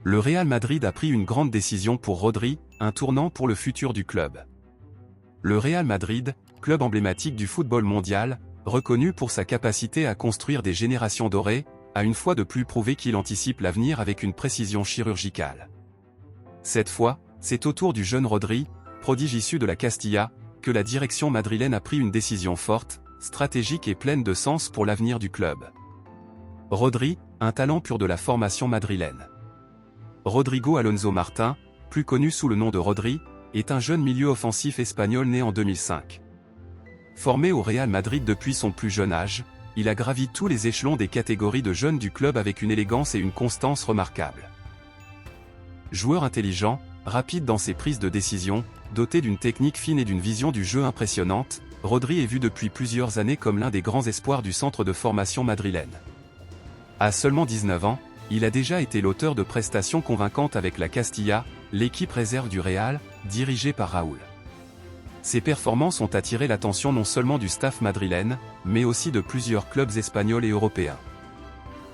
Le Real Madrid a pris une grande décision pour Rodri, un tournant pour le futur du club. Le Real Madrid, club emblématique du football mondial, reconnu pour sa capacité à construire des générations dorées, a une fois de plus prouvé qu'il anticipe l'avenir avec une précision chirurgicale. Cette fois, c'est au tour du jeune Rodri, prodige issu de la Castilla, que la direction madrilène a pris une décision forte, stratégique et pleine de sens pour l'avenir du club. Rodri, un talent pur de la formation madrilène. Rodrigo Alonso Martin, plus connu sous le nom de Rodri, est un jeune milieu offensif espagnol né en 2005. Formé au Real Madrid depuis son plus jeune âge, il a gravi tous les échelons des catégories de jeunes du club avec une élégance et une constance remarquables. Joueur intelligent, rapide dans ses prises de décision, doté d'une technique fine et d'une vision du jeu impressionnante, Rodri est vu depuis plusieurs années comme l'un des grands espoirs du centre de formation madrilène. À seulement 19 ans, il a déjà été l'auteur de prestations convaincantes avec la Castilla, l'équipe réserve du Real, dirigée par Raúl. Ses performances ont attiré l'attention non seulement du staff madrilène, mais aussi de plusieurs clubs espagnols et européens.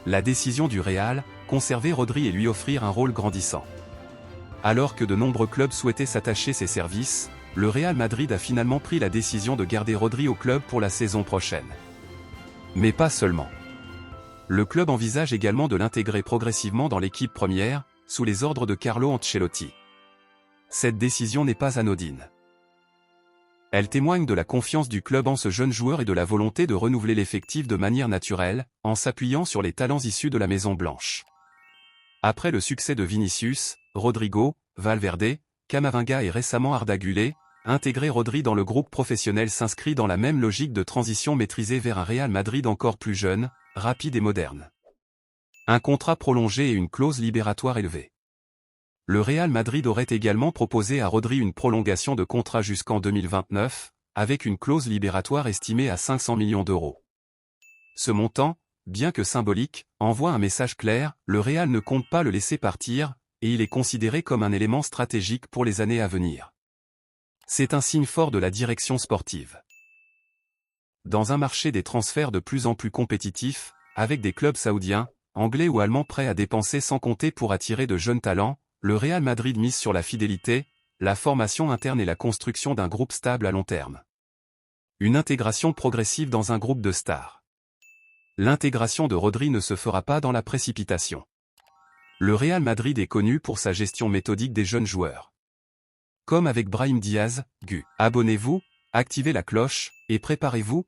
La décision du Real, conserver Rodri et lui offrir un rôle grandissant. Alors que de nombreux clubs souhaitaient s'attacher ses services, le Real Madrid a finalement pris la décision de garder Rodri au club pour la saison prochaine. Mais pas seulement. Le club envisage également de l'intégrer progressivement dans l'équipe première, sous les ordres de Carlo Ancelotti. Cette décision n'est pas anodine. Elle témoigne de la confiance du club en ce jeune joueur et de la volonté de renouveler l'effectif de manière naturelle, en s'appuyant sur les talents issus de la Maison Blanche. Après le succès de Vinicius, Rodrigo, Valverde, Camavinga et récemment Arda Güler, intégrer Rodri dans le groupe professionnel s'inscrit dans la même logique de transition maîtrisée vers un Real Madrid encore plus jeune, rapide et moderne. Un contrat prolongé et une clause libératoire élevée. Le Real Madrid aurait également proposé à Rodri une prolongation de contrat jusqu'en 2029, avec une clause libératoire estimée à 500 millions d'euros. Ce montant, bien que symbolique, envoie un message clair, le Real ne compte pas le laisser partir, et il est considéré comme un élément stratégique pour les années à venir. C'est un signe fort de la direction sportive. Dans un marché des transferts de plus en plus compétitif, avec des clubs saoudiens, anglais ou allemands prêts à dépenser sans compter pour attirer de jeunes talents, le Real Madrid mise sur la fidélité, la formation interne et la construction d'un groupe stable à long terme. Une intégration progressive dans un groupe de stars. L'intégration de Rodri ne se fera pas dans la précipitation. Le Real Madrid est connu pour sa gestion méthodique des jeunes joueurs. Comme avec Brahim Diaz, abonnez-vous, activez la cloche, et préparez-vous